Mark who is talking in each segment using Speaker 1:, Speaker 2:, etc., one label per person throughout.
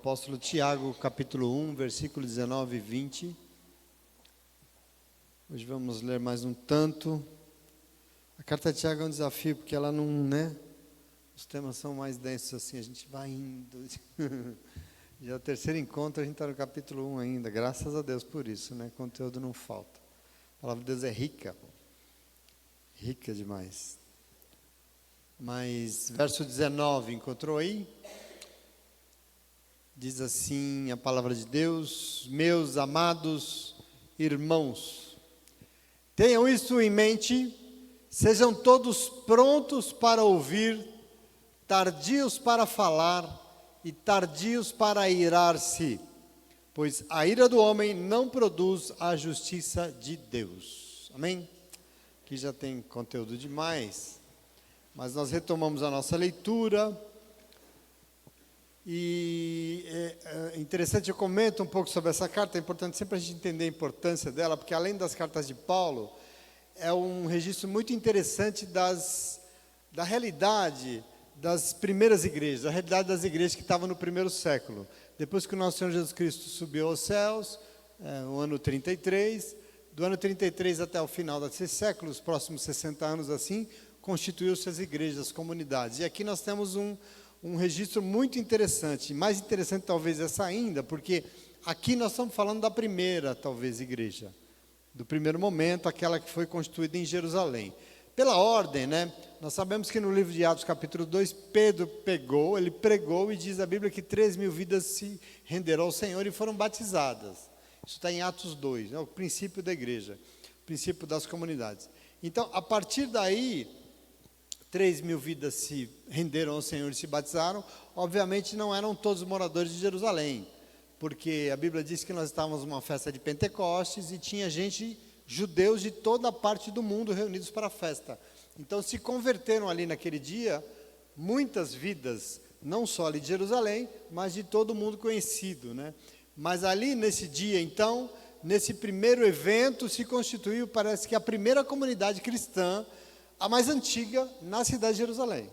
Speaker 1: Apóstolo Tiago, capítulo 1, versículo 19 e 20. Hoje vamos ler mais um tanto. A carta de Tiago é um desafio, porque ela não, né? Os temas são mais densos assim, a gente vai indo. Já é o terceiro encontro, a gente está no capítulo 1 ainda, graças a Deus por isso, né? Conteúdo não falta. A palavra de Deus é rica, rica demais. Mas, verso 19, encontrou aí? Diz assim a palavra de Deus: meus amados irmãos, tenham isso em mente, sejam todos prontos para ouvir, tardios para falar e tardios para irar-se, pois a ira do homem não produz a justiça de Deus. Amém? Aqui já tem conteúdo demais, mas nós retomamos a nossa leitura. E é interessante, eu comento um pouco sobre essa carta. É importante sempre a gente entender a importância dela, porque além das cartas de Paulo, é um registro muito interessante da realidade das primeiras igrejas, da realidade das igrejas que estavam no primeiro século. Depois que o nosso Senhor Jesus Cristo subiu aos céus, no ano 33, do ano 33 até o final desse século, os próximos 60 anos assim, constituiu-se as igrejas, as comunidades. E aqui nós temos um registro muito interessante, mais interessante talvez essa ainda, porque aqui nós estamos falando da primeira, talvez, igreja, do primeiro momento, aquela que foi constituída em Jerusalém. Pela ordem, né, nós sabemos que no livro de Atos, capítulo 2, Pedro ele pregou, e diz a Bíblia que 3.000 vidas se renderam ao Senhor e foram batizadas. Isso está em Atos 2, né, o princípio da igreja, o princípio das comunidades. Então, a partir daí, 3.000 vidas se renderam ao Senhor e se batizaram. Obviamente não eram todos moradores de Jerusalém, porque a Bíblia diz que nós estávamos numa festa de Pentecostes e tinha gente, judeus de toda a parte do mundo reunidos para a festa. Então se converteram ali naquele dia muitas vidas, não só ali de Jerusalém, mas de todo o mundo conhecido, né? Mas ali nesse dia, então, nesse primeiro evento, se constituiu, parece que a primeira comunidade cristã, a mais antiga, na cidade de Jerusalém.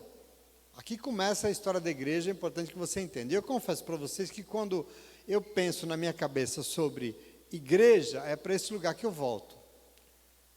Speaker 1: Aqui começa a história da igreja, é importante que você entenda. Eu confesso para vocês que quando eu penso na minha cabeça sobre igreja, é para esse lugar que eu volto.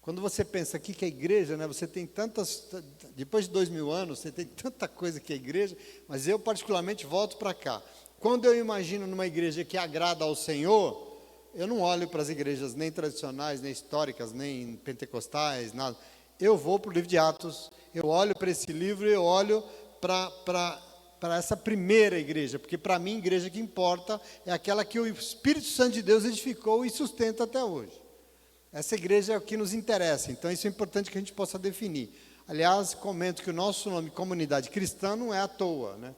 Speaker 1: Quando você pensa aqui que é igreja, né, você tem tantas, depois de 2000 anos, você tem tanta coisa que é igreja, mas eu particularmente volto para cá. Quando eu imagino numa igreja que agrada ao Senhor, eu não olho para as igrejas nem tradicionais, nem históricas, nem pentecostais, nada. Eu vou para o livro de Atos, eu olho para esse livro e eu olho para essa primeira igreja, porque para mim a igreja que importa é aquela que o Espírito Santo de Deus edificou e sustenta até hoje. Essa igreja é o que nos interessa, então isso é importante que a gente possa definir. Aliás, comento que o nosso nome, Comunidade Cristã, não é à toa, né?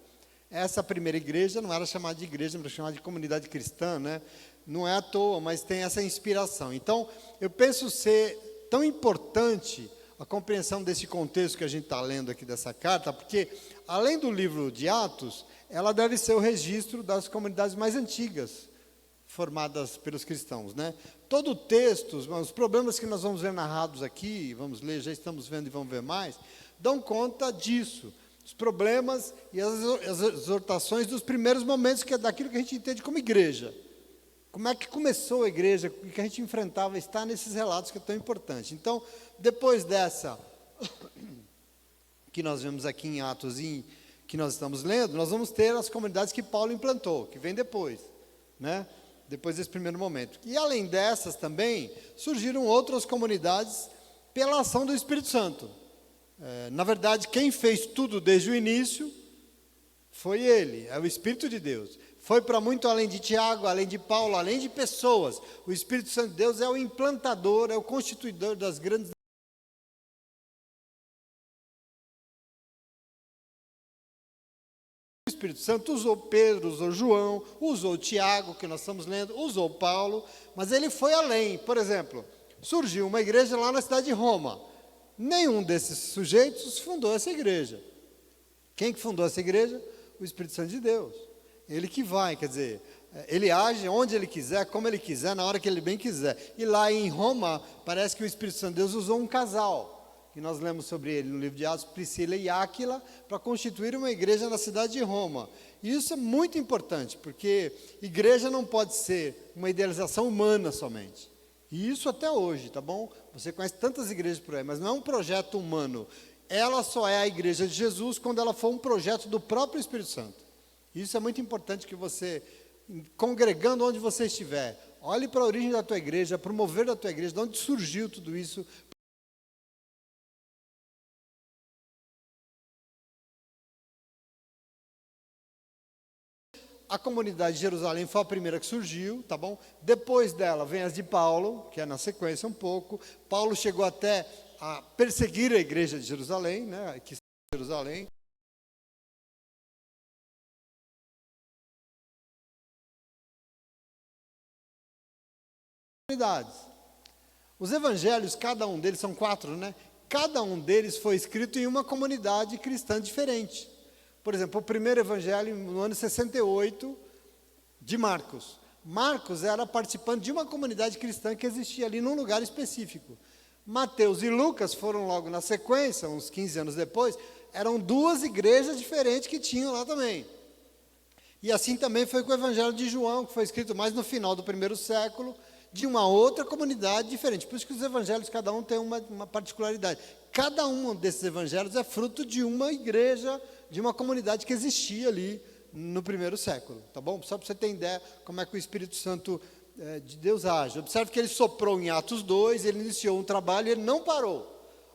Speaker 1: Essa primeira igreja não era chamada de igreja, mas era chamada de comunidade cristã, né? Não é à toa, mas tem essa inspiração. Então, eu penso ser tão importante a compreensão desse contexto que a gente está lendo aqui dessa carta, porque, além do livro de Atos, ela deve ser o registro das comunidades mais antigas, formadas pelos cristãos, né? Todo o texto, os problemas que nós vamos ver narrados aqui, vamos ler, já estamos vendo e vamos ver mais, dão conta disso, os problemas e as exortações dos primeiros momentos, que é daquilo que a gente entende como igreja. Como é que começou a igreja, o que a gente enfrentava, está nesses relatos que é tão importante. Então, depois dessa, que nós vemos aqui em Atos, que nós estamos lendo, nós vamos ter as comunidades que Paulo implantou, que vem depois, né? Depois desse primeiro momento. E além dessas também, surgiram outras comunidades pela ação do Espírito Santo. Na verdade, quem fez tudo desde o início foi ele, é o Espírito de Deus. Foi para muito além de Tiago, além de Paulo, além de pessoas. O Espírito Santo de Deus é o implantador, é o constituidor das grandes. O Espírito Santo usou Pedro, usou João, usou Tiago, que nós estamos lendo, usou Paulo, mas ele foi além. Por exemplo, surgiu uma igreja lá na cidade de Roma. Nenhum desses sujeitos fundou essa igreja. Quem que fundou essa igreja? O Espírito Santo de Deus. Ele que vai, quer dizer, ele age onde ele quiser, como ele quiser, na hora que ele bem quiser. E lá em Roma, parece que o Espírito Santo de Deus usou um casal. que nós lemos sobre ele no livro de Atos, Priscila e Áquila, para constituir uma igreja na cidade de Roma. E isso é muito importante, porque igreja não pode ser uma idealização humana somente. E isso até hoje, tá bom? Você conhece tantas igrejas por aí, mas não é um projeto humano. Ela só é a igreja de Jesus quando ela for um projeto do próprio Espírito Santo. Isso é muito importante que você, congregando onde você estiver, olhe para a origem da tua igreja, para o mover da tua igreja, de onde surgiu tudo isso. A comunidade de Jerusalém foi a primeira que surgiu, tá bom? Depois dela vem as de Paulo, que é na sequência um pouco. Paulo chegou até a perseguir a igreja de Jerusalém, né? Que Jerusalém. Os evangelhos, cada um deles, são 4, né? Cada um deles foi escrito em uma comunidade cristã diferente. Por exemplo, o primeiro evangelho, no ano 68, de Marcos. Marcos era participante de uma comunidade cristã que existia ali num lugar específico. Mateus e Lucas foram logo na sequência, uns 15 anos depois, eram 2 igrejas diferentes que tinham lá também. E assim também foi com o evangelho de João, que foi escrito mais no final do primeiro século, de uma outra comunidade diferente. Por isso que os evangelhos, cada um tem uma particularidade. Cada um desses evangelhos é fruto de uma igreja, de uma comunidade que existia ali no primeiro século, tá bom? Só para você ter ideia como é que o Espírito Santo de Deus age. Observe que ele soprou em Atos 2, ele iniciou um trabalho e ele não parou.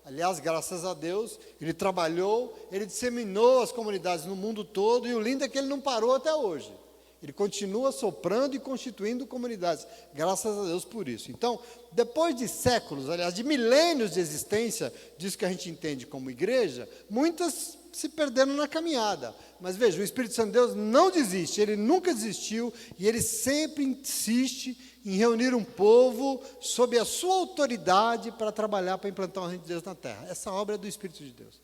Speaker 1: Aliás, graças a Deus, ele trabalhou, ele disseminou as comunidades no mundo todo, e o lindo é que ele não parou até hoje. Ele continua soprando e constituindo comunidades, graças a Deus por isso. Então, depois de séculos, aliás, de milênios de existência, disso que a gente entende como igreja, muitas se perderam na caminhada. Mas veja, o Espírito Santo de Deus não desiste, ele nunca desistiu, e ele sempre insiste em reunir um povo sob a sua autoridade para trabalhar, para implantar o reino de Deus na terra. Essa obra é do Espírito de Deus.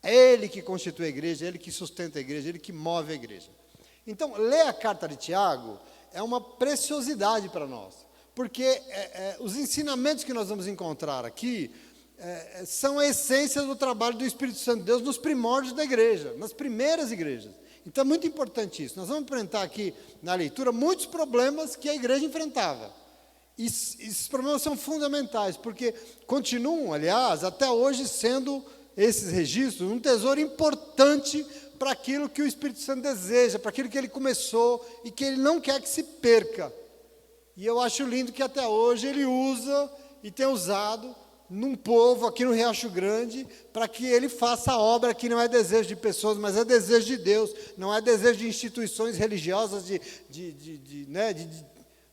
Speaker 1: É ele que constitui a igreja, é ele que sustenta a igreja, é ele que move a igreja. Então, ler a carta de Tiago é uma preciosidade para nós, porque os ensinamentos que nós vamos encontrar aqui são a essência do trabalho do Espírito Santo de Deus nos primórdios da igreja, nas primeiras igrejas. Então, é muito importante isso. Nós vamos enfrentar aqui, na leitura, muitos problemas que a igreja enfrentava. E esses problemas são fundamentais, porque continuam, aliás, até hoje sendo esses registros um tesouro importante para aquilo que o Espírito Santo deseja, para aquilo que ele começou e que ele não quer que se perca. E eu acho lindo que até hoje ele usa e tem usado num povo aqui no Riacho Grande, para que ele faça a obra que não é desejo de pessoas, mas é desejo de Deus, não é desejo de instituições religiosas,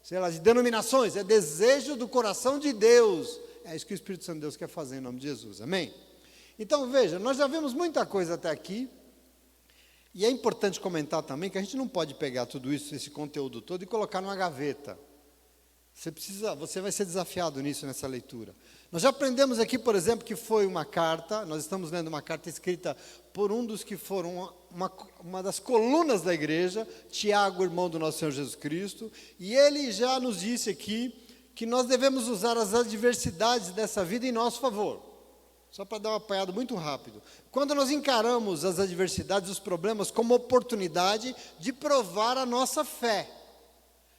Speaker 1: sei lá, de denominações, é desejo do coração de Deus. É isso que o Espírito Santo de Deus quer fazer em nome de Jesus, amém? Então veja, nós já vimos muita coisa até aqui, e é importante comentar também que a gente não pode pegar tudo isso, esse conteúdo todo, e colocar numa gaveta. Você vai ser desafiado nisso, nessa leitura. Nós já aprendemos aqui, por exemplo, que foi uma carta, nós estamos lendo uma carta escrita por um dos que foram uma das colunas da igreja, Tiago, irmão do nosso Senhor Jesus Cristo, e ele já nos disse aqui que nós devemos usar as adversidades dessa vida em nosso favor. Só para dar um apanhado muito rápido. Quando nós encaramos as adversidades, os problemas, como oportunidade de provar a nossa fé.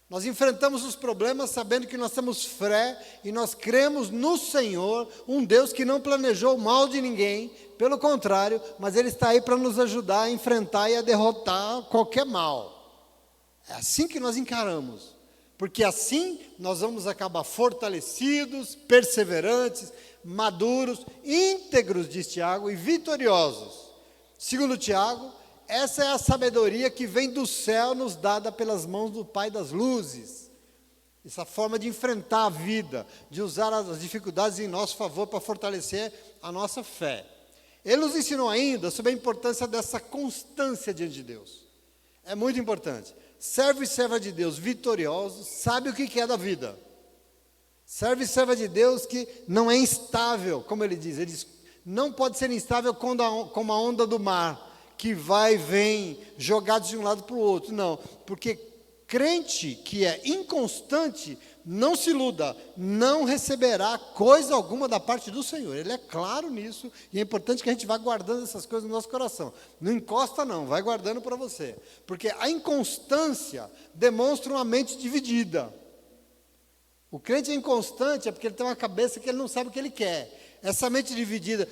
Speaker 1: Nós enfrentamos os problemas sabendo que nós temos fé e nós cremos no Senhor, um Deus que não planejou o mal de ninguém, pelo contrário, mas Ele está aí para nos ajudar a enfrentar e a derrotar qualquer mal. É assim que nós encaramos, porque assim nós vamos acabar fortalecidos, perseverantes, maduros, íntegros, diz Tiago, e vitoriosos. Segundo Tiago, essa é a sabedoria que vem do céu nos dada pelas mãos do Pai das luzes. Essa forma de enfrentar a vida, de usar as dificuldades em nosso favor para fortalecer a nossa fé. Ele nos ensinou ainda sobre a importância dessa constância diante de Deus. É muito importante. Servo e serva de Deus vitoriosos, sabe o que é da vida. Servo e serva de Deus que não é instável, como ele diz, não pode ser instável como a onda do mar, que vai e vem, jogados de um lado para o outro. Não, porque crente que é inconstante, não se iluda, não receberá coisa alguma da parte do Senhor. Ele é claro nisso, e é importante que a gente vá guardando essas coisas no nosso coração. Não encosta não, vai guardando para você. Porque a inconstância demonstra uma mente dividida. O crente é inconstante é porque ele tem uma cabeça que ele não sabe o que ele quer. Essa mente dividida,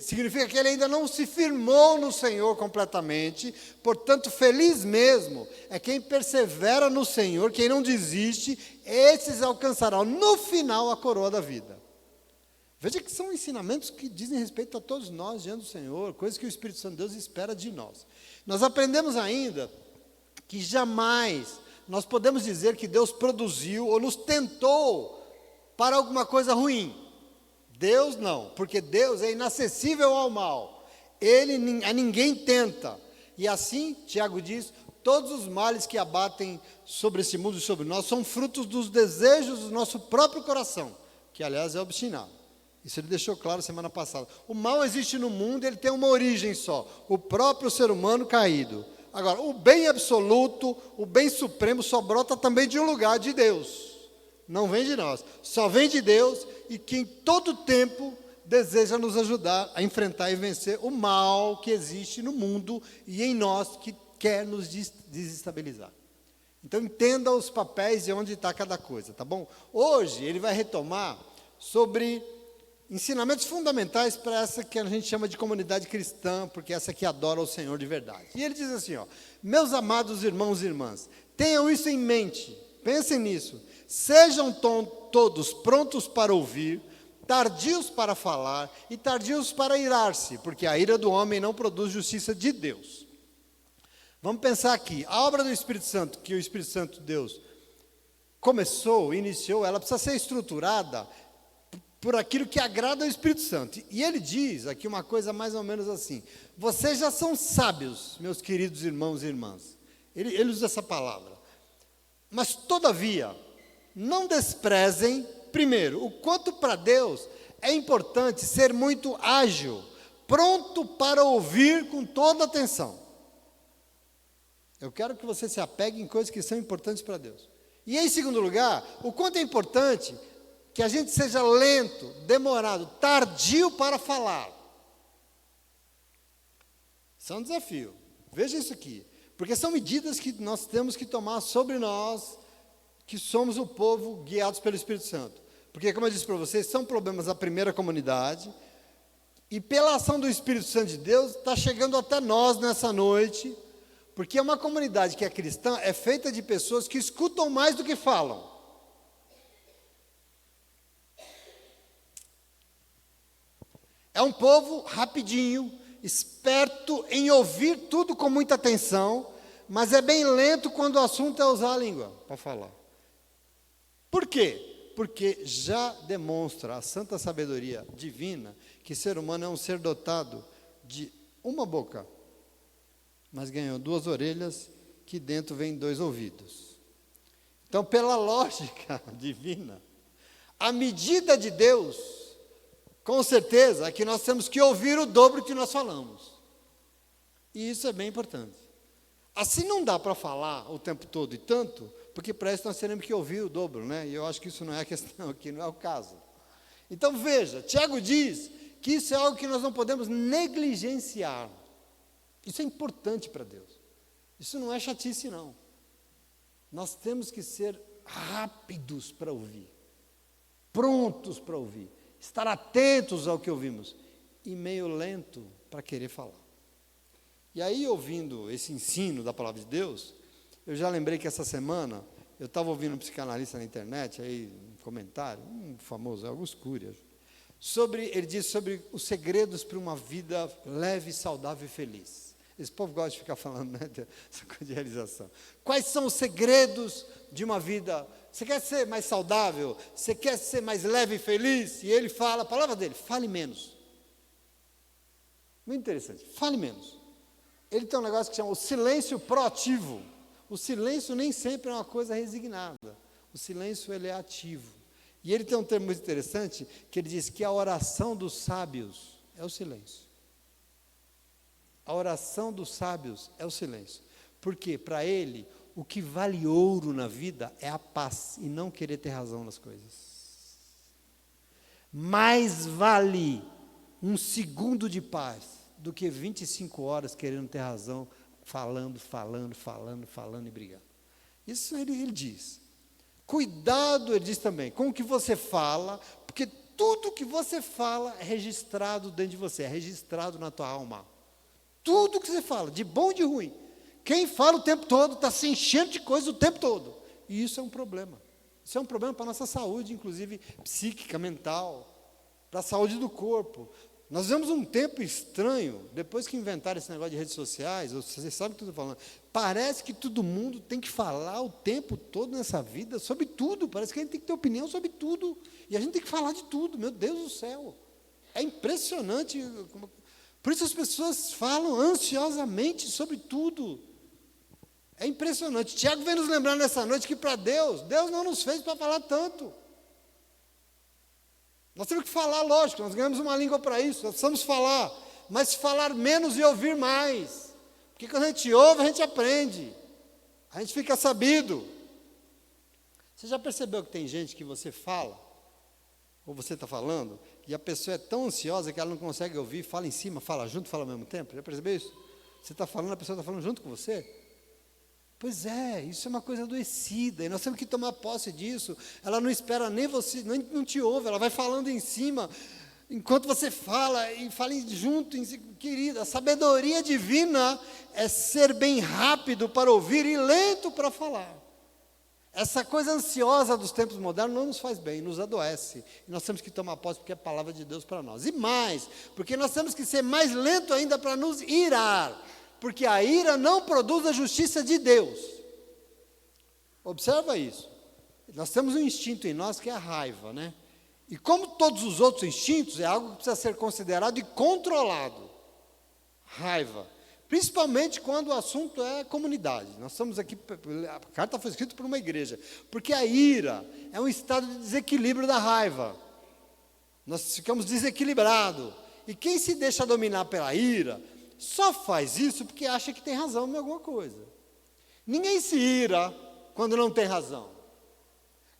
Speaker 1: significa que ele ainda não se firmou no Senhor completamente. Portanto, feliz mesmo é quem persevera no Senhor, quem não desiste, esses alcançarão no final a coroa da vida. Veja que são ensinamentos que dizem respeito a todos nós diante do Senhor, coisas que o Espírito Santo de Deus espera de nós. Nós aprendemos ainda que jamais nós podemos dizer que Deus produziu ou nos tentou para alguma coisa ruim. Deus não, porque Deus é inacessível ao mal. Ele a ninguém tenta. E assim, Tiago diz, todos os males que abatem sobre esse mundo e sobre nós são frutos dos desejos do nosso próprio coração, que aliás é obstinado. Isso ele deixou claro semana passada. O mal existe no mundo, ele tem uma origem só, o próprio ser humano caído. Agora, o bem absoluto, o bem supremo só brota também de um lugar, de Deus. Não vem de nós, só vem de Deus, e que em todo tempo deseja nos ajudar a enfrentar e vencer o mal que existe no mundo e em nós, que quer nos desestabilizar. Então entenda os papéis e onde está cada coisa, tá bom? Hoje ele vai retomar sobre ensinamentos fundamentais para essa que a gente chama de comunidade cristã, porque essa que adora o Senhor de verdade. E ele diz assim, ó: meus amados irmãos e irmãs, tenham isso em mente, pensem nisso. Sejam todos prontos para ouvir, tardios para falar e tardios para irar-se, porque a ira do homem não produz justiça de Deus. Vamos pensar aqui, a obra do Espírito Santo, que o Espírito Santo de Deus começou, iniciou, ela precisa ser estruturada por aquilo que agrada ao Espírito Santo. E ele diz aqui uma coisa mais ou menos assim: vocês já são sábios, meus queridos irmãos e irmãs. Ele usa essa palavra. Mas, todavia, não desprezem, primeiro, o quanto para Deus é importante ser muito ágil, pronto para ouvir com toda atenção. Eu quero que você se apegue em coisas que são importantes para Deus. E em segundo lugar, o quanto é importante que a gente seja lento, demorado, tardio para falar. Isso é um desafio. Veja isso aqui. Porque são medidas que nós temos que tomar sobre nós, que somos o povo guiados pelo Espírito Santo. Porque, como eu disse para vocês, são problemas da primeira comunidade, e pela ação do Espírito Santo de Deus, está chegando até nós nessa noite, porque uma comunidade que é cristã é feita de pessoas que escutam mais do que falam. É um povo rapidinho, esperto em ouvir tudo com muita atenção, mas é bem lento quando o assunto é usar a língua para falar. Por quê? Porque já demonstra a santa sabedoria divina que ser humano é um ser dotado de uma boca, mas ganhou 2 orelhas, que dentro vem 2 ouvidos. Então, pela lógica divina, a medida de Deus, com certeza, é que nós temos que ouvir o dobro que nós falamos. E isso é bem importante. Assim não dá para falar o tempo todo e tanto, porque para isso nós teremos que ouvir o dobro, né? E eu acho que isso não é a questão aqui, não é o caso. Então veja, Tiago diz que isso é algo que nós não podemos negligenciar. Isso é importante para Deus. Isso não é chatice, não. Nós temos que ser rápidos para ouvir, prontos para ouvir, estar atentos ao que ouvimos, e meio lento para querer falar. E aí, ouvindo esse ensino da palavra de Deus, eu já lembrei que essa semana, eu estava ouvindo um psicanalista na internet, aí um comentário, um famoso, Augusto Cury, ele diz sobre os segredos para uma vida leve, saudável e feliz. Esse povo gosta de ficar falando, né, dessa coisa de realização. Quais são os segredos de uma vida? Você quer ser mais saudável? Você quer ser mais leve e feliz? E ele fala, a palavra dele, fale menos. Muito interessante, fale menos. Ele tem um negócio que chama o silêncio proativo. O silêncio nem sempre é uma coisa resignada. O silêncio, ele é ativo. E ele tem um termo muito interessante, que ele diz que a oração dos sábios é o silêncio. A oração dos sábios é o silêncio. Porque, para ele, o que vale ouro na vida é a paz e não querer ter razão nas coisas. Mais vale um segundo de paz do que 25 horas querendo ter razão, falando e brigando. Isso ele diz. Cuidado, ele diz também, com o que você fala, porque tudo que você fala é registrado dentro de você, é registrado na tua alma. Tudo que você fala, de bom e de ruim. Quem fala o tempo todo está se enchendo de coisa o tempo todo. E isso é um problema. Isso é um problema para a nossa saúde, inclusive psíquica, mental, para a saúde do corpo. Nós vivemos um tempo estranho, depois que inventaram esse negócio de redes sociais, você sabe o que eu estou falando, parece que todo mundo tem que falar o tempo todo nessa vida sobre tudo, parece que a gente tem que ter opinião sobre tudo, e a gente tem que falar de tudo, meu Deus do céu, é impressionante, por isso as pessoas falam ansiosamente sobre tudo, é impressionante. Tiago vem nos lembrar nessa noite que para Deus não nos fez para falar tanto. Nós temos que falar, lógico, nós ganhamos uma língua para isso, nós precisamos falar, mas falar menos e ouvir mais. Porque quando a gente ouve, a gente aprende, a gente fica sabido. Você já percebeu que tem gente que você fala, ou você está falando, e a pessoa é tão ansiosa que ela não consegue ouvir, fala em cima, fala junto, fala ao mesmo tempo? Já percebeu isso? Você está falando, a pessoa está falando junto com você? Pois é, isso é uma coisa adoecida, e nós temos que tomar posse disso. Ela não espera nem você, não te ouve, ela vai falando em cima, enquanto você fala, e fala junto, querida, a sabedoria divina é ser bem rápido para ouvir e lento para falar. Essa coisa ansiosa dos tempos modernos não nos faz bem, nos adoece, e nós temos que tomar posse porque é a palavra de Deus para nós. E mais, porque nós temos que ser mais lento ainda para nos irar, porque a ira não produz a justiça de Deus. Observa isso. Nós temos um instinto em nós que é a raiva, né? E como todos os outros instintos, é algo que precisa ser considerado e controlado. Raiva. Principalmente quando o assunto é comunidade. Nós estamos aqui, a carta foi escrita por uma igreja, porque a ira é um estado de desequilíbrio da raiva. Nós ficamos desequilibrados. E quem se deixa dominar pela ira só faz isso porque acha que tem razão em alguma coisa. Ninguém se ira quando não tem razão.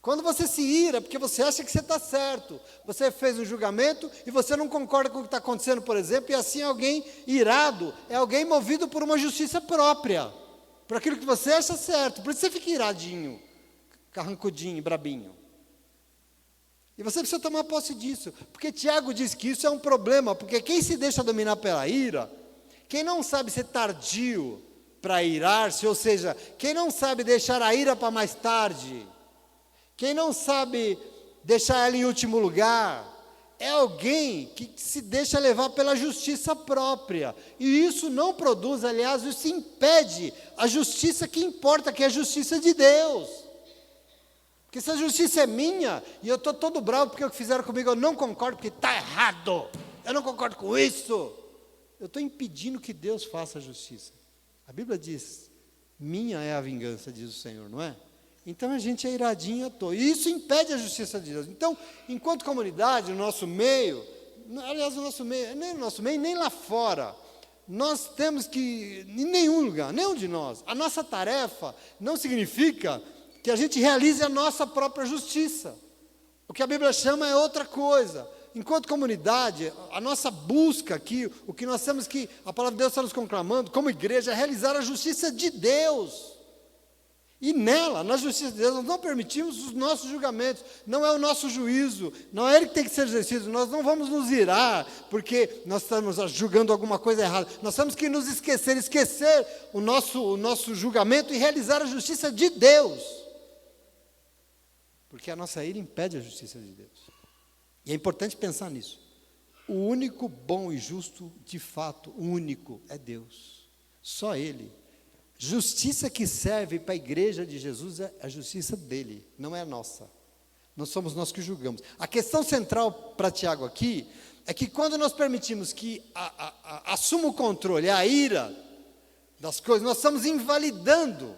Speaker 1: Quando você se ira porque você acha que você está certo, você fez um julgamento e você não concorda com o que está acontecendo, por exemplo, e assim alguém irado é alguém movido por uma justiça própria, por aquilo que você acha certo, por isso você fica iradinho, carrancudinho, brabinho. E você precisa tomar posse disso, porque Tiago diz que isso é um problema, porque quem se deixa dominar pela ira, quem não sabe ser tardio para irar-se, ou seja, quem não sabe deixar a ira para mais tarde, quem não sabe deixar ela em último lugar, é alguém que se deixa levar pela justiça própria. E isso não produz, aliás, isso impede a justiça que importa, que é a justiça de Deus. Porque se a justiça é minha, e eu estou todo bravo porque o que fizeram comigo eu não concordo, porque está errado, eu não concordo com isso, eu estou impedindo que Deus faça a justiça. A Bíblia diz, minha é a vingança, diz o Senhor, não é? Então a gente é iradinho à toa. E isso impede a justiça de Deus. Então, enquanto comunidade, no nosso meio, aliás, no nosso meio, nem no nosso meio, nem lá fora, nós temos que, em nenhum lugar, nenhum de nós, a nossa tarefa não significa que a gente realize a nossa própria justiça. O que a Bíblia chama é outra coisa. Enquanto comunidade, a nossa busca aqui, o que nós temos que, a palavra de Deus está nos conclamando, como igreja, é realizar a justiça de Deus. E nela, na justiça de Deus, nós não permitimos os nossos julgamentos, não é o nosso juízo, não é ele que tem que ser exercido, nós não vamos nos irar, porque nós estamos julgando alguma coisa errada, nós temos que nos esquecer o nosso julgamento e realizar a justiça de Deus, porque a nossa ira impede a justiça de Deus, e é importante pensar nisso, o único bom e justo, de fato, o único, é Deus, só Ele. Justiça que serve para a igreja de Jesus é a justiça dele, não é a nossa. Não somos nós que julgamos. A questão central para Tiago aqui é que quando nós permitimos que assuma o controle, a ira das coisas, nós estamos invalidando,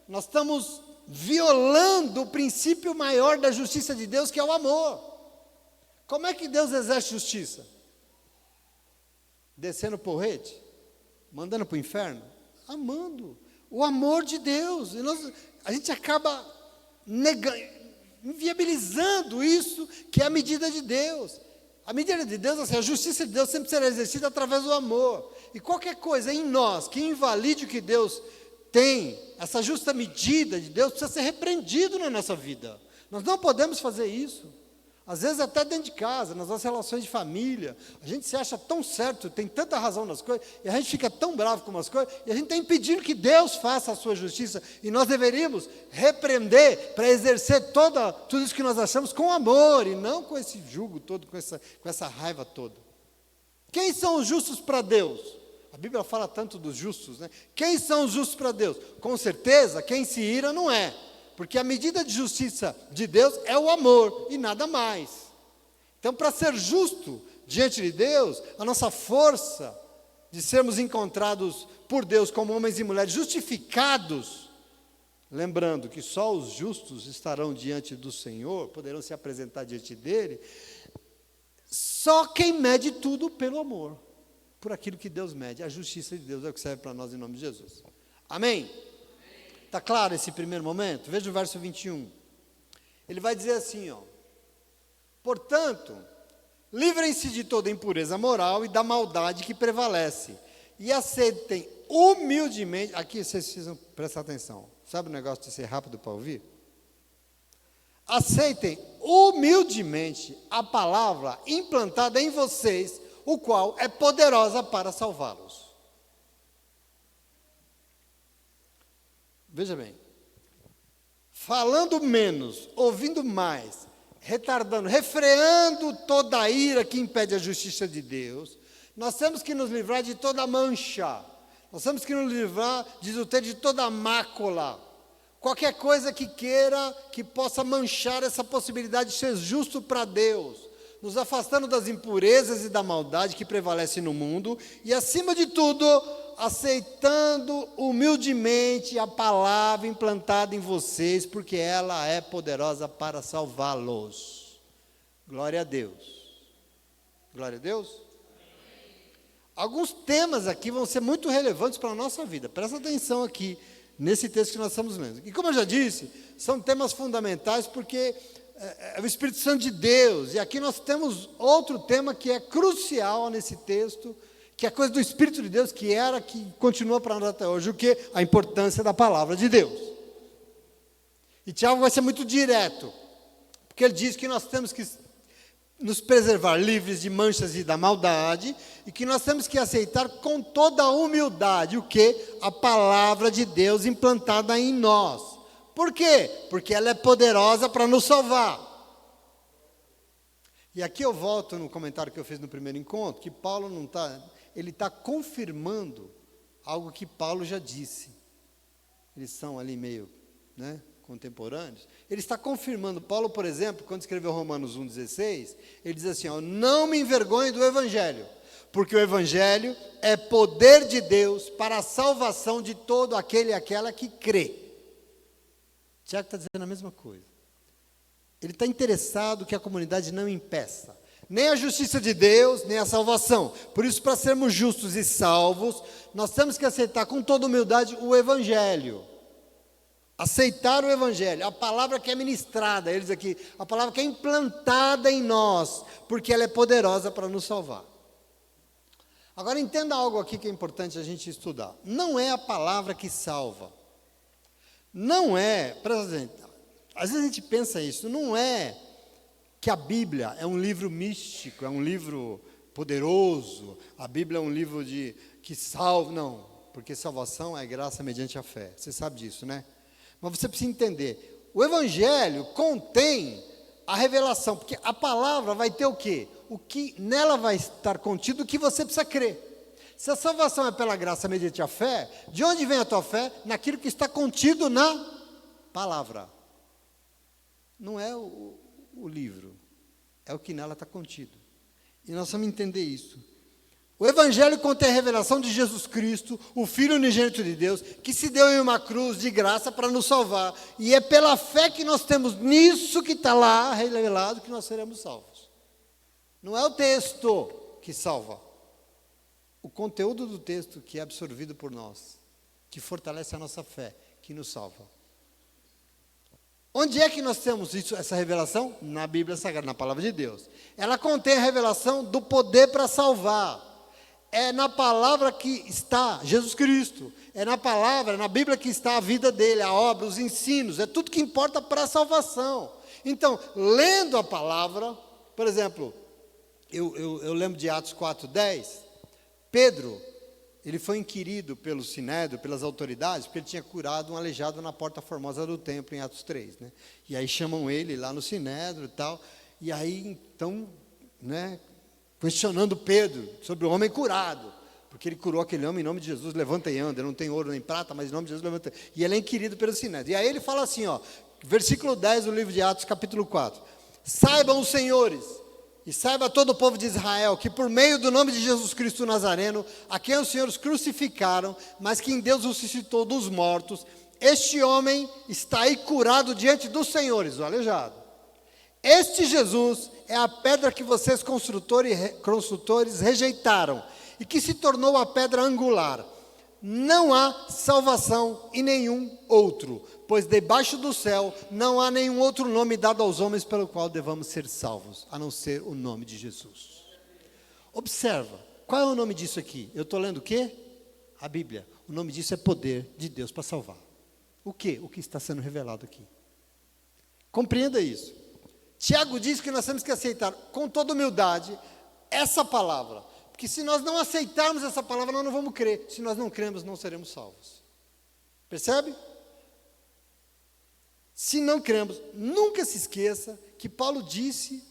Speaker 1: nós estamos violando o princípio maior da justiça de Deus, que é o amor. Como é que Deus exerce justiça? Descendo o porrete? Mandando para o inferno? Amando. o amor de Deus. E a gente acaba inviabilizando isso, que é a medida de Deus. A medida de Deus, assim, a justiça de Deus sempre será exercida através do amor. E qualquer coisa em nós que invalide o que Deus tem, essa justa medida de Deus, precisa ser repreendido na nossa vida. Nós não podemos fazer isso. Às vezes até dentro de casa, nas nossas relações de família, a gente se acha tão certo, tem tanta razão nas coisas, e a gente fica tão bravo com umas coisas, e a gente está impedindo que Deus faça a sua justiça, e nós deveríamos repreender para exercer tudo isso que nós achamos com amor, e não com esse jugo todo, com essa raiva toda. Quem são os justos para Deus? A Bíblia fala tanto dos justos, né? Quem são os justos para Deus? Com certeza, quem se ira não é. Porque a medida de justiça de Deus é o amor e nada mais. Então, para ser justo diante de Deus, a nossa força de sermos encontrados por Deus como homens e mulheres justificados, lembrando que só os justos estarão diante do Senhor, poderão se apresentar diante dele, só quem mede tudo pelo amor, por aquilo que Deus mede. A justiça de Deus é o que serve para nós em nome de Jesus. Amém? Está claro esse primeiro momento? Veja o verso 21. Ele vai dizer assim, ó: portanto, livrem-se de toda impureza moral e da maldade que prevalece, e aceitem humildemente. Aqui vocês precisam prestar atenção. Sabe o negócio de ser rápido para ouvir? Aceitem humildemente a palavra implantada em vocês, o qual é poderosa para salvá-los. Veja bem, falando menos, ouvindo mais, retardando, refreando toda a ira que impede a justiça de Deus, nós temos que nos livrar de toda mancha, nós temos que nos livrar de toda mácula, qualquer coisa que possa manchar essa possibilidade de ser justo para Deus, nos afastando das impurezas e da maldade que prevalece no mundo, e acima de tudo, aceitando humildemente a palavra implantada em vocês, porque ela é poderosa para salvá-los. Glória a Deus. Glória a Deus. Alguns temas aqui vão ser muito relevantes para a nossa vida. Presta atenção aqui, nesse texto que nós estamos lendo. E como eu já disse, são temas fundamentais porque é o Espírito Santo de Deus. E aqui nós temos outro tema que é crucial nesse texto, que é a coisa do Espírito de Deus, que continua para nós até hoje, o que? A importância da palavra de Deus. E Tiago vai ser muito direto, porque ele diz que nós temos que nos preservar livres de manchas e da maldade, e que nós temos que aceitar com toda a humildade, o que? A palavra de Deus implantada em nós. Por quê? Porque ela é poderosa para nos salvar. E aqui eu volto no comentário que eu fiz no primeiro encontro, que Paulo não está... Ele está confirmando algo que Paulo já disse. Eles são ali meio, né, contemporâneos. Ele está confirmando. Paulo, por exemplo, quando escreveu Romanos 1,16, ele diz assim, ó: não me envergonhe do Evangelho, porque o Evangelho é poder de Deus para a salvação de todo aquele e aquela que crê. Tiago está dizendo a mesma coisa. Ele está interessado que a comunidade não impeça nem a justiça de Deus, nem a salvação. Por isso, para sermos justos e salvos, nós temos que aceitar com toda humildade o Evangelho. Aceitar o Evangelho, a palavra que é ministrada, eles aqui, a palavra que é implantada em nós, porque ela é poderosa para nos salvar. Agora entenda algo aqui que é importante a gente estudar. Não é a palavra que salva. Não é, presta atenção, às vezes a gente pensa isso, não é que a Bíblia é um livro místico, é um livro poderoso, a Bíblia é um livro que salva, não, porque salvação é graça mediante a fé, você sabe disso, né? Mas você precisa entender, o Evangelho contém a revelação, porque a palavra vai ter o quê? O que nela vai estar contido, o que você precisa crer. Se a salvação é pela graça mediante a fé, de onde vem a tua fé? Naquilo que está contido na palavra. Não é o livro, é o que nela está contido. E nós vamos entender isso. O Evangelho contém a revelação de Jesus Cristo, o Filho unigênito de Deus, que se deu em uma cruz de graça para nos salvar. E é pela fé que nós temos nisso que está lá revelado que nós seremos salvos. Não é o texto que salva. O conteúdo do texto que é absorvido por nós, que fortalece a nossa fé, que nos salva. Onde é que nós temos isso, essa revelação? Na Bíblia Sagrada, na Palavra de Deus. Ela contém a revelação do poder para salvar. É na palavra que está Jesus Cristo. É na palavra, na Bíblia que está a vida dele, a obra, os ensinos. É tudo que importa para a salvação. Então, lendo a palavra, por exemplo, eu lembro de Atos 4:10, Pedro, ele foi inquirido pelo Sinédrio, pelas autoridades, porque ele tinha curado um aleijado na porta formosa do templo, em Atos 3. Né? E aí chamam ele lá no Sinédrio e tal, e aí então, né, questionando Pedro sobre o homem curado, porque ele curou aquele homem em nome de Jesus, levanta e anda, não tem ouro nem prata, mas em nome de Jesus levanta. E ele é inquirido pelo Sinédrio. E aí ele fala assim, ó, versículo 10 do livro de Atos, capítulo 4. Saibam os senhores, e saiba todo o povo de Israel, que por meio do nome de Jesus Cristo Nazareno, a quem os senhores crucificaram, mas que em Deus o ressuscitou dos mortos, este homem está aí curado diante dos senhores, o aleijado. Este Jesus é a pedra que vocês construtores rejeitaram, e que se tornou a pedra angular. Não há salvação em nenhum outro, pois debaixo do céu não há nenhum outro nome dado aos homens pelo qual devamos ser salvos, a não ser o nome de Jesus. Observa, qual é o nome disso aqui? Eu estou lendo o quê? A Bíblia. O nome disso é poder de Deus para salvar. O quê? O que está sendo revelado aqui. Compreenda isso. Tiago diz que nós temos que aceitar com toda humildade essa palavra. Porque se nós não aceitarmos essa palavra, nós não vamos crer. Se nós não cremos, não seremos salvos. Percebe? Se não cremos, nunca se esqueça que Paulo disse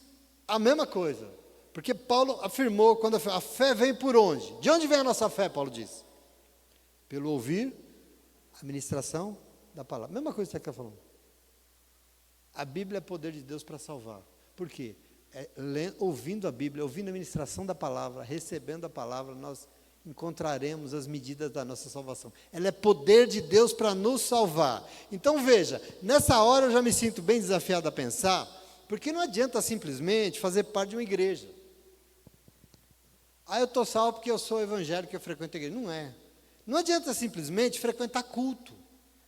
Speaker 1: a mesma coisa. Porque Paulo afirmou, quando a fé vem por onde? De onde vem a nossa fé, Paulo disse? Pelo ouvir a ministração da palavra. Mesma coisa que você está falando. A Bíblia é poder de Deus para salvar. Por quê? Ouvindo a Bíblia, ouvindo a ministração da palavra, recebendo a palavra, nós encontraremos as medidas da nossa salvação. Ela é poder de Deus para nos salvar. Então veja, nessa hora eu já me sinto bem desafiado a pensar, porque não adianta simplesmente fazer parte de uma igreja. Eu estou salvo porque eu sou evangélico e eu frequento a igreja. Não é. Não adianta simplesmente frequentar culto,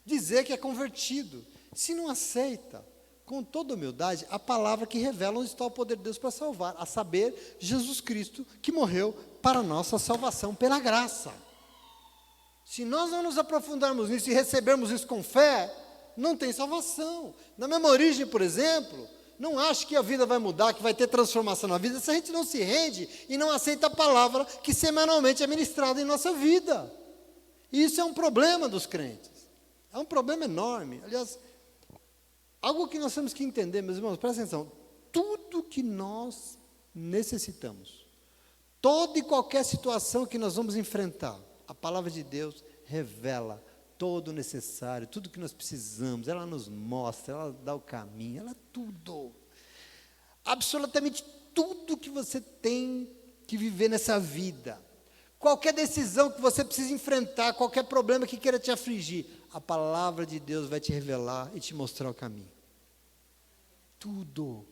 Speaker 1: dizer que é convertido, se não aceita, com toda humildade, a palavra que revela onde está o poder de Deus para salvar, a saber, Jesus Cristo, que morreu para a nossa salvação pela graça. Se nós não nos aprofundarmos nisso e recebermos isso com fé, não tem salvação. Na mesma origem, por exemplo, não acho que a vida vai mudar, que vai ter transformação na vida, se a gente não se rende e não aceita a palavra que semanalmente é ministrada em nossa vida. E isso é um problema dos crentes. É um problema enorme. Aliás, algo que nós temos que entender, meus irmãos, presta atenção. Tudo que nós necessitamos, toda e qualquer situação que nós vamos enfrentar, a palavra de Deus revela todo o necessário, tudo que nós precisamos, ela nos mostra, ela dá o caminho, ela é tudo. Absolutamente tudo que você tem que viver nessa vida. Qualquer decisão que você precisa enfrentar, qualquer problema que queira te afligir, a palavra de Deus vai te revelar e te mostrar o caminho. Tudo.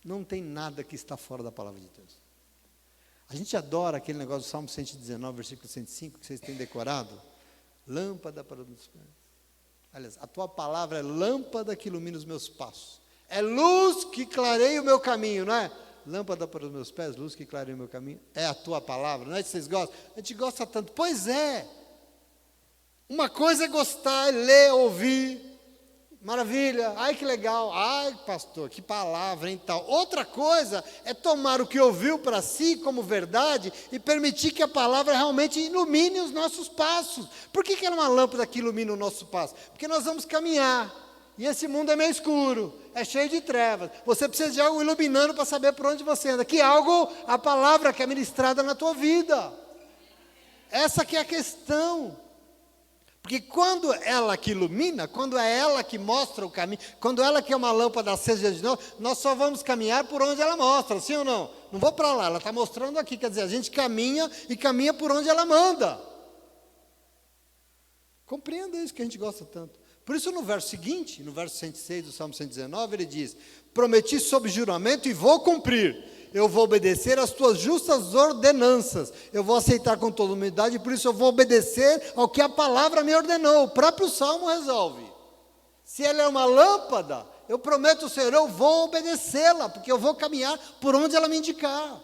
Speaker 1: Não tem nada que está fora da palavra de Deus. A gente adora aquele negócio do Salmo 119, versículo 105, que vocês têm decorado. Lâmpada para os meus pés. Aliás, a tua palavra é lâmpada que ilumina os meus passos. É luz que clareia o meu caminho, não é? Lâmpada para os meus pés, luz que clareia o meu caminho. É a tua palavra, não é que vocês gostam? A gente gosta tanto. Pois é. Uma coisa é gostar, é ler, ouvir. Maravilha, ai que legal, ai pastor, que palavra, hein, tal. Outra coisa é tomar o que ouviu para si como verdade e permitir que a palavra realmente ilumine os nossos passos. Por que ela é uma lâmpada que ilumina o nosso passo? Porque nós vamos caminhar, e esse mundo é meio escuro, é cheio de trevas. Você precisa de algo iluminando para saber por onde você anda. Que algo, a palavra que é ministrada na tua vida. Essa que é a questão. Porque quando ela que ilumina, quando é ela que mostra o caminho, quando ela que é uma lâmpada acesa de novo, nós só vamos caminhar por onde ela mostra, sim ou não? Não vou para lá, ela está mostrando aqui, quer dizer, a gente caminha e caminha por onde ela manda. Compreenda isso que a gente gosta tanto. Por isso no verso seguinte, no verso 106 do Salmo 119, ele diz, prometi sob juramento e vou cumprir. eu vou obedecer às tuas justas ordenanças, eu vou aceitar com toda humildade, e por isso eu vou obedecer ao que a palavra me ordenou. O próprio Salmo resolve. Se ela é uma lâmpada, eu prometo ao Senhor, eu vou obedecê-la, porque eu vou caminhar por onde ela me indicar.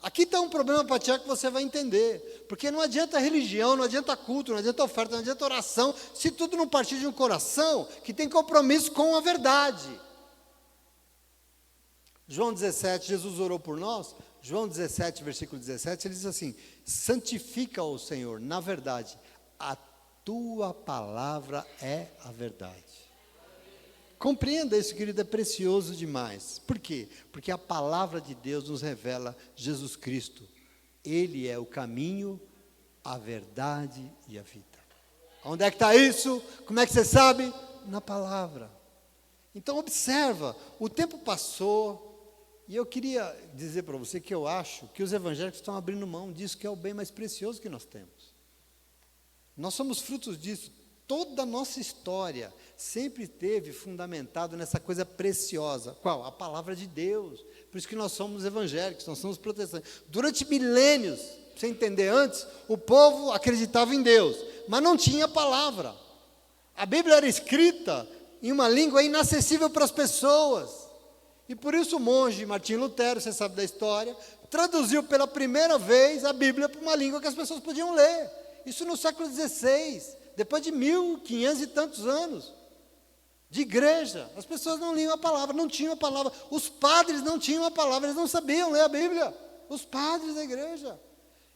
Speaker 1: Aqui está um problema para Tiago que você vai entender, porque não adianta religião, não adianta culto, não adianta oferta, não adianta oração, se tudo não partir de um coração que tem compromisso com a verdade. João 17, Jesus orou por nós, João 17, versículo 17, ele diz assim: santifica o Senhor, na verdade, a tua palavra é a verdade. Compreenda isso, querido, é precioso demais. Por quê? Porque a palavra de Deus nos revela Jesus Cristo. Ele é o caminho, a verdade e a vida. Onde é que está isso? Como é que você sabe? Na palavra. Então observa, o tempo passou, e eu queria dizer para você que eu acho que os evangélicos estão abrindo mão disso, que é o bem mais precioso que nós temos. Nós somos frutos disso. Toda a nossa história sempre esteve fundamentado nessa coisa preciosa. Qual? A palavra de Deus. Por isso que nós somos evangélicos, nós somos protestantes. Durante milênios, para você entender antes, o povo acreditava em Deus, mas não tinha palavra. A Bíblia era escrita em uma língua inacessível para as pessoas. E por isso o monge Martinho Lutero, você sabe da história, traduziu pela primeira vez a Bíblia para uma língua que as pessoas podiam ler. Isso no século XVI. Depois de 1500 e tantos anos de igreja, as pessoas não liam a palavra, não tinham a palavra. Os padres não tinham a palavra, eles não sabiam ler a Bíblia. Os padres da igreja.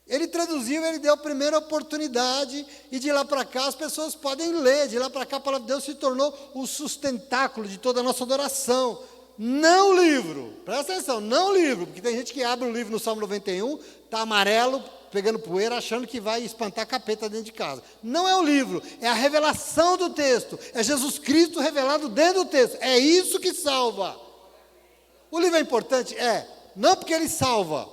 Speaker 1: Ele traduziu, ele deu a primeira oportunidade, e de lá para cá as pessoas podem ler. De lá para cá a palavra de Deus se tornou o sustentáculo de toda a nossa adoração. Não o livro, presta atenção, não o livro, porque tem gente que abre o livro no Salmo 91, está amarelo, pegando poeira, achando que vai espantar capeta dentro de casa. Não é o livro, é a revelação do texto, é Jesus Cristo revelado dentro do texto, é isso que salva. O livro é importante? É, não porque ele salva,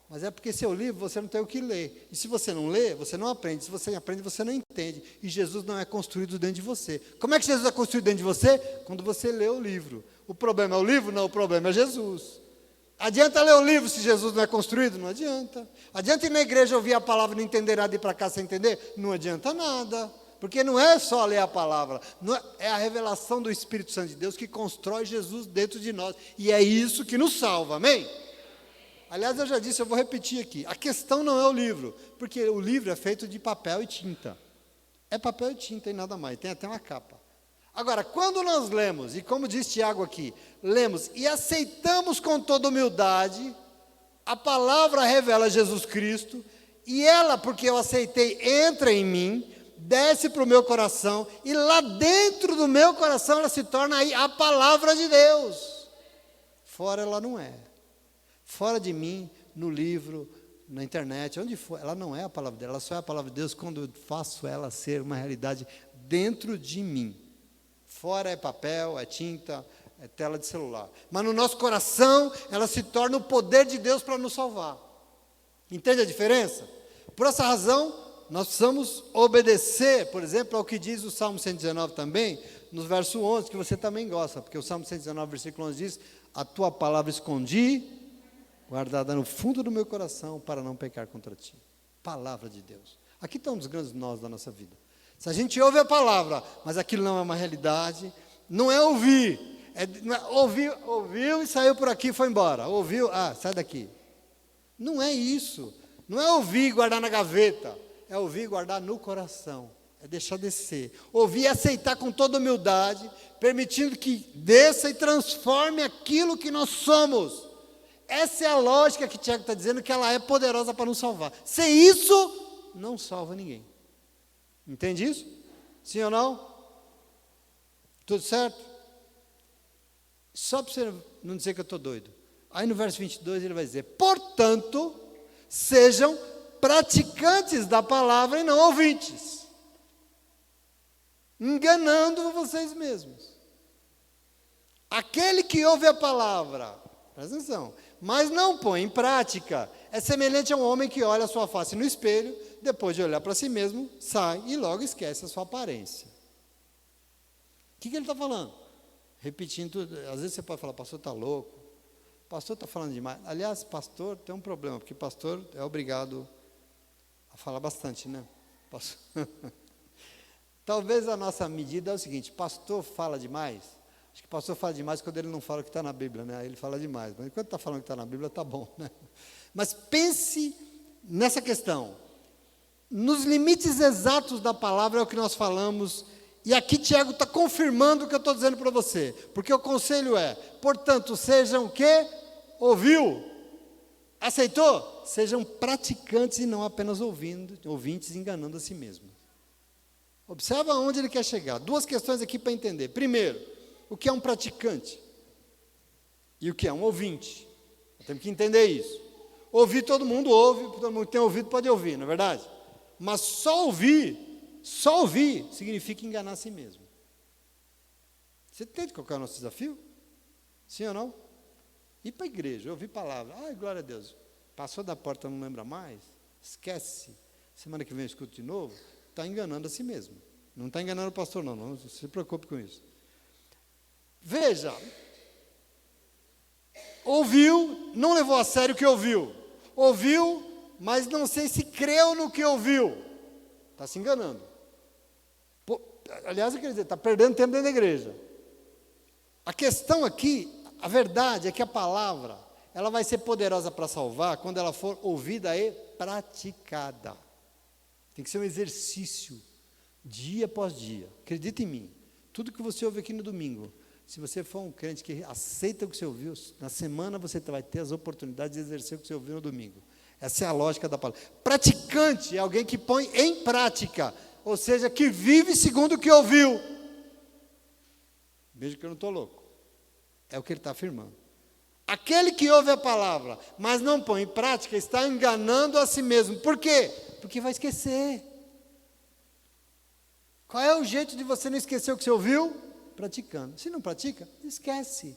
Speaker 1: mas é porque seu livro você não tem o que ler, e se você não lê, você não aprende, se você aprende, você não entende, e Jesus não é construído dentro de você. Como é que Jesus é construído dentro de você? Quando você lê o livro. O problema é o livro? Não, o problema é Jesus. Adianta ler o livro se Jesus não é construído? Não adianta. Adianta ir na igreja ouvir a palavra e não entender nada e ir para cá sem entender? Não adianta nada. Porque não é só ler a palavra, é a revelação do Espírito Santo de Deus que constrói Jesus dentro de nós. E é isso que nos salva, amém? Aliás, eu já disse, eu vou repetir aqui. A questão não é o livro, porque o livro é feito de papel e tinta. É papel e tinta e nada mais, tem até uma capa. Agora, quando nós lemos, e como diz Tiago aqui, lemos e aceitamos com toda humildade, a palavra revela Jesus Cristo, e ela, porque eu aceitei, entra em mim, desce para o meu coração, e lá dentro do meu coração ela se torna aí a palavra de Deus. Fora ela não é. Fora de mim, no livro, na internet, onde for, ela não é a palavra dela, ela só é a palavra de Deus quando eu faço ela ser uma realidade dentro de mim. Fora é papel, é tinta, é tela de celular. Mas no nosso coração, ela se torna o poder de Deus para nos salvar. Entende a diferença? Por essa razão, nós precisamos obedecer, por exemplo, ao que diz o Salmo 119 também, no verso 11, que você também gosta, porque o Salmo 119, versículo 11 diz: a tua palavra escondi, guardada no fundo do meu coração, para não pecar contra ti. Palavra de Deus. Aqui estão um dos grandes nós da nossa vida. Se a gente ouve a palavra, mas aquilo não é uma realidade, não é ouvir, ouviu e saiu por aqui e foi embora, ouviu, sai daqui. Não é isso, não é ouvir e guardar na gaveta, é ouvir e guardar no coração, é deixar descer. Ouvir e aceitar com toda humildade, permitindo que desça e transforme aquilo que nós somos. Essa é a lógica que Tiago está dizendo, que ela é poderosa para nos salvar. Sem isso, não salva ninguém. Entende isso? Sim ou não? Tudo certo? Só para você não dizer que eu estou doido. Aí no verso 22 ele vai dizer: portanto, sejam praticantes da palavra e não ouvintes, enganando vocês mesmos. Aquele que ouve a palavra, presta atenção, mas não põe em prática, é semelhante a um homem que olha a sua face no espelho, depois de olhar para si mesmo, sai e logo esquece a sua aparência. O que ele está falando? Repetindo tudo. Às vezes você pode falar: pastor, está louco, pastor está falando demais. Aliás, pastor tem um problema, porque pastor é obrigado a falar bastante, né? Talvez a nossa medida é o seguinte: pastor fala demais. Acho que pastor fala demais quando ele não fala o que está na Bíblia, né? Aí ele fala demais. Mas enquanto está falando o que está na Bíblia, está bom, né? Mas pense nessa questão. Nos limites exatos da palavra é o que nós falamos. E aqui Tiago está confirmando o que eu estou dizendo para você. Porque o conselho é, portanto, sejam o quê? Ouviu? Aceitou? Sejam praticantes e não apenas ouvintes, enganando a si mesmos. Observa onde ele quer chegar. Duas questões aqui para entender. Primeiro, o que é um praticante? E o que é um ouvinte? Nós temos que entender isso. Ouvir todo mundo ouve, todo mundo que tem ouvido pode ouvir, não é verdade? Mas só ouvir significa enganar a si mesmo. Você entende qual é o nosso desafio? Sim ou não? Ir para a igreja, ouvir palavra. Ai, glória a Deus. Passou da porta, não lembra mais? Esquece. Semana que vem eu escuto de novo. Está enganando a si mesmo. Não está enganando o pastor, não se preocupe com isso. Veja, ouviu, não levou a sério o que ouviu. Ouviu, mas não sei se creu no que ouviu. Está se enganando. Aliás, eu quero dizer, está perdendo tempo dentro da igreja. A questão aqui, a verdade é que a palavra, ela vai ser poderosa para salvar quando ela for ouvida e praticada. Tem que ser um exercício, dia após dia. Acredita em mim. Tudo que você ouve aqui no domingo, se você for um crente que aceita o que você ouviu, na semana você vai ter as oportunidades de exercer o que você ouviu no domingo. Essa é a lógica da palavra. Praticante é alguém que põe em prática, ou seja, que vive segundo o que ouviu. Veja que eu não estou louco. É o que ele está afirmando. Aquele que ouve a palavra, mas não põe em prática, está enganando a si mesmo. Por quê? Porque vai esquecer. Qual é o jeito de você não esquecer o que você ouviu? Praticando. Se não pratica, esquece.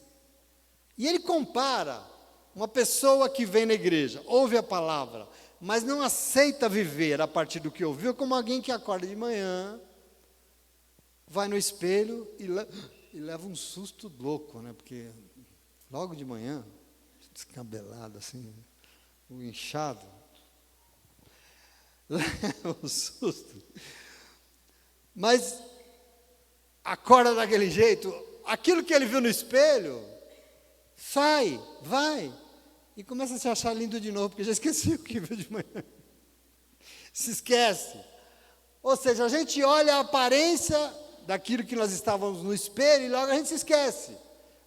Speaker 1: E ele compara uma pessoa que vem na igreja, ouve a palavra, mas não aceita viver a partir do que ouviu, como alguém que acorda de manhã, vai no espelho e leva um susto louco, né? Porque logo de manhã, descabelado assim, o inchado, leva um susto. Mas acorda daquele jeito, aquilo que ele viu no espelho, vai, e começa a se achar lindo de novo, porque já esqueceu o que viu de manhã. Se esquece. Ou seja, a gente olha a aparência daquilo que nós estávamos no espelho e logo a gente se esquece.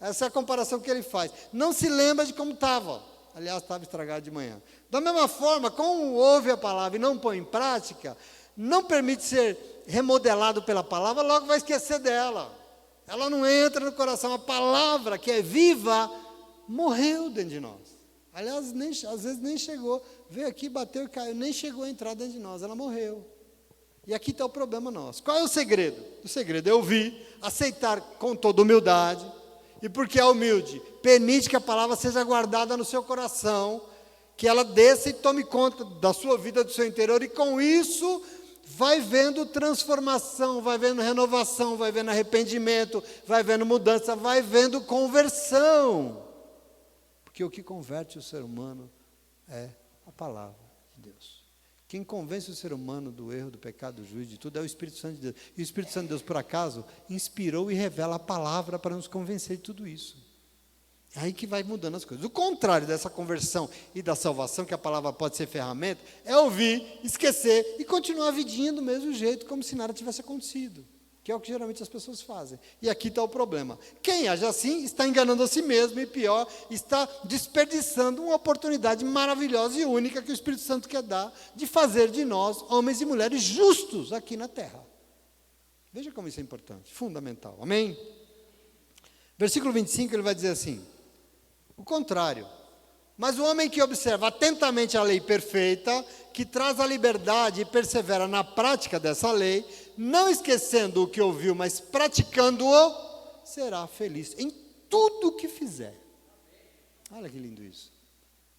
Speaker 1: Essa é a comparação que ele faz. Não se lembra de como estava. Aliás, estava estragado de manhã. Da mesma forma, como ouve a palavra e não põe em prática, não permite ser remodelado pela palavra, logo vai esquecer dela. Ela não entra no coração. A palavra que é viva, morreu dentro de nós. Aliás, às vezes nem chegou. Veio aqui, bateu e caiu. Nem chegou a entrar dentro de nós. Ela morreu. E aqui está o problema nosso. Qual é o segredo? O segredo é ouvir, aceitar com toda humildade. E porque é humilde, permite que a palavra seja guardada no seu coração, que ela desça e tome conta da sua vida, do seu interior, e com isso vai vendo transformação, vai vendo renovação, vai vendo arrependimento, vai vendo mudança, vai vendo conversão. Porque o que converte o ser humano é a palavra de Deus. Quem convence o ser humano do erro, do pecado, do juízo, de tudo, é o Espírito Santo de Deus. E o Espírito Santo de Deus, por acaso, inspirou e revela a palavra para nos convencer de tudo isso. É aí que vai mudando as coisas. O contrário dessa conversão e da salvação, que a palavra pode ser ferramenta, é ouvir, esquecer e continuar a vidinha do mesmo jeito, como se nada tivesse acontecido. Que é o que geralmente as pessoas fazem. E aqui está o problema. Quem age assim está enganando a si mesmo e, pior, está desperdiçando uma oportunidade maravilhosa e única que o Espírito Santo quer dar de fazer de nós homens e mulheres justos aqui na terra. Veja como isso é importante, fundamental. Amém? Versículo 25, ele vai dizer assim: o contrário. Mas o homem que observa atentamente a lei perfeita, que traz a liberdade e persevera na prática dessa lei, não esquecendo o que ouviu, mas praticando-o, será feliz em tudo o que fizer. Olha que lindo isso.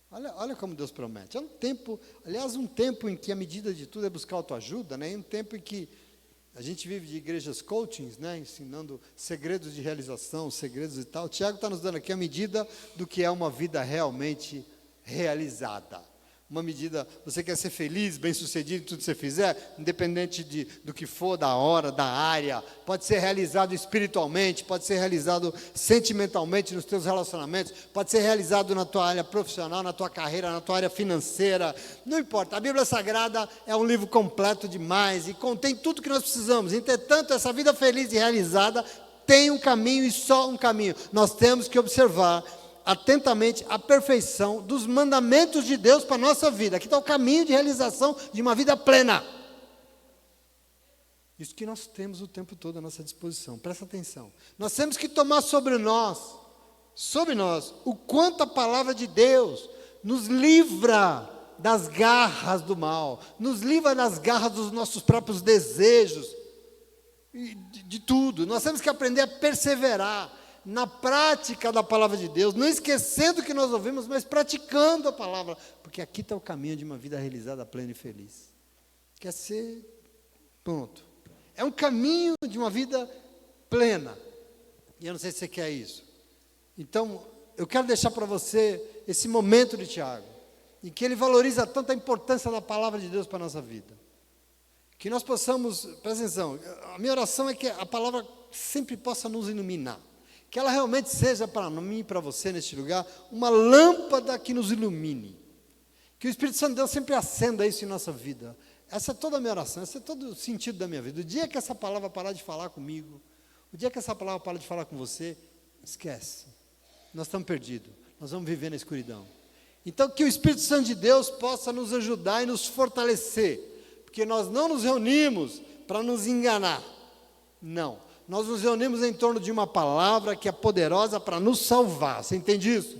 Speaker 1: Olha como Deus promete. É um tempo, aliás, um tempo em que a medida de tudo é buscar autoajuda, né? Um tempo em que A gente vive de igrejas coachings, né, ensinando segredos de realização, segredos e tal. Tiago está nos dando aqui a medida do que é uma vida realmente realizada. Uma medida, você quer ser feliz, bem-sucedido em tudo que você fizer, independente do que for, da hora, da área, pode ser realizado espiritualmente, pode ser realizado sentimentalmente nos teus relacionamentos, pode ser realizado na tua área profissional, na tua carreira, na tua área financeira, não importa. A Bíblia Sagrada é um livro completo demais e contém tudo que nós precisamos. Entretanto, essa vida feliz e realizada tem um caminho e só um caminho. Nós temos que observar atentamente a perfeição dos mandamentos de Deus para a nossa vida. Aqui está o caminho de realização de uma vida plena. Isso que nós temos o tempo todo à nossa disposição. Presta atenção. Nós temos que tomar sobre nós, o quanto a palavra de Deus nos livra das garras do mal, nos livra das garras dos nossos próprios desejos, de tudo. Nós temos que aprender a perseverar na prática da palavra de Deus, não esquecendo o que nós ouvimos, mas praticando a palavra, porque aqui está o caminho de uma vida realizada, plena e feliz. Quer ser, pronto. É um caminho de uma vida plena, e eu não sei se você quer isso. Então, eu quero deixar para você esse momento de Tiago, em que ele valoriza tanto a importância da palavra de Deus para a nossa vida. Que nós possamos, presta atenção, a minha oração é que a palavra sempre possa nos iluminar. Que ela realmente seja para mim e para você neste lugar, uma lâmpada que nos ilumine. Que o Espírito Santo de Deus sempre acenda isso em nossa vida. Essa é toda a minha oração, esse é todo o sentido da minha vida. O dia que essa palavra parar de falar comigo, o dia que essa palavra parar de falar com você, esquece. Nós estamos perdidos, nós vamos viver na escuridão. Então que o Espírito Santo de Deus possa nos ajudar e nos fortalecer. Porque nós não nos reunimos para nos enganar. Não. Nós nos reunimos em torno de uma palavra que é poderosa para nos salvar. Você entende isso?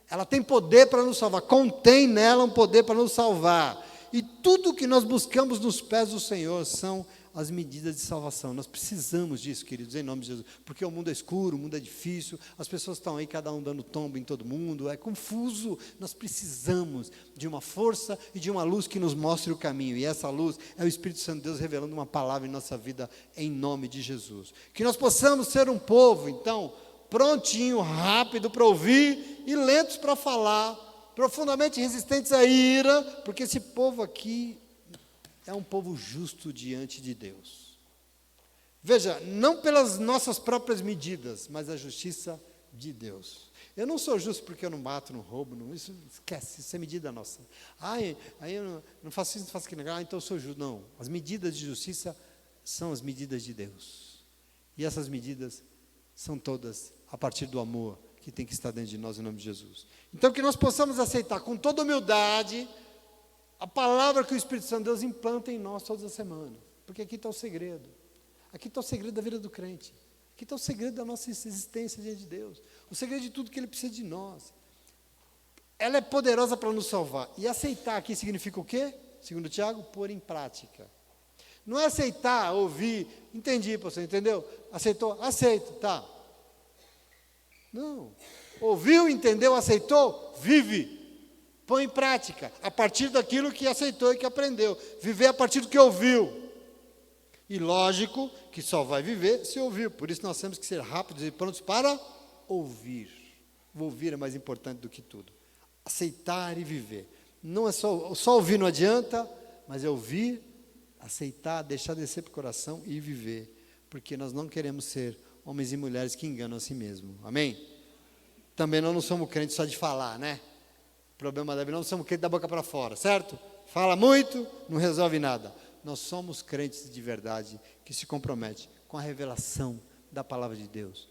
Speaker 1: Ela tem poder para nos salvar. Contém nela um poder para nos salvar. E tudo que nós buscamos nos pés do Senhor são as medidas de salvação. Nós precisamos disso, queridos, em nome de Jesus. Porque o mundo é escuro, o mundo é difícil, as pessoas estão aí, cada um dando tombo em todo mundo, é confuso. Nós precisamos de uma força e de uma luz que nos mostre o caminho. E essa luz é o Espírito Santo de Deus revelando uma palavra em nossa vida, em nome de Jesus. Que nós possamos ser um povo, então, prontinho, rápido para ouvir e lentos para falar, profundamente resistentes à ira, porque esse povo aqui é um povo justo diante de Deus. Veja, não pelas nossas próprias medidas, mas a justiça de Deus. Eu não sou justo porque eu não bato, não roubo, não, isso esquece, isso é medida nossa. Aí eu não faço isso, não faço aquilo, então eu sou justo. Não, as medidas de justiça são as medidas de Deus. E essas medidas são todas a partir do amor que tem que estar dentro de nós, em nome de Jesus. Então que nós possamos aceitar com toda humildade a palavra que o Espírito Santo de Deus implanta em nós todas as semanas. Porque aqui está o segredo. Aqui está o segredo da vida do crente. Aqui está o segredo da nossa existência diante de Deus. O segredo de tudo que Ele precisa de nós. Ela é poderosa para nos salvar. E aceitar aqui significa o quê? Segundo Tiago, pôr em prática. Não é aceitar, ouvir, entendi, pastor, entendeu? Aceitou? Aceito, tá. Não. Ouviu, entendeu, aceitou? Vive. Põe em prática, a partir daquilo que aceitou e que aprendeu. Viver a partir do que ouviu. E lógico que só vai viver se ouvir. Por isso nós temos que ser rápidos e prontos para ouvir. O ouvir é mais importante do que tudo. Aceitar e viver. Não é só ouvir, não adianta, mas é ouvir, aceitar, deixar descer para o coração e viver. Porque nós não queremos ser homens e mulheres que enganam a si mesmos. Amém? Também nós não somos crentes só de falar, né? O problema da Bíblia, não somos crentes da boca para fora, certo? Fala muito, não resolve nada. Nós somos crentes de verdade, que se compromete com a revelação da palavra de Deus.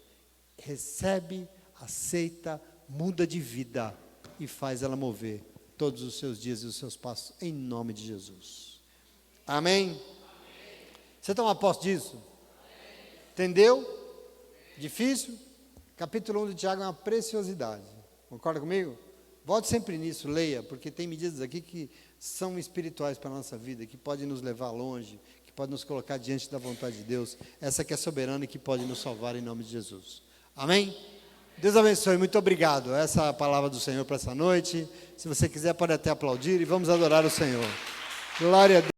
Speaker 1: Recebe, aceita, muda de vida e faz ela mover todos os seus dias e os seus passos, em nome de Jesus. Amém? Você toma posse disso? Entendeu? Difícil? Capítulo 1 de Tiago é uma preciosidade. Concorda comigo? Volte sempre nisso, leia, porque tem medidas aqui que são espirituais para a nossa vida, que podem nos levar longe, que podem nos colocar diante da vontade de Deus. Essa que é soberana e que pode nos salvar em nome de Jesus. Amém? Deus abençoe, muito obrigado. Essa é a palavra do Senhor para essa noite. Se você quiser, pode até aplaudir e vamos adorar o Senhor. Glória a Deus.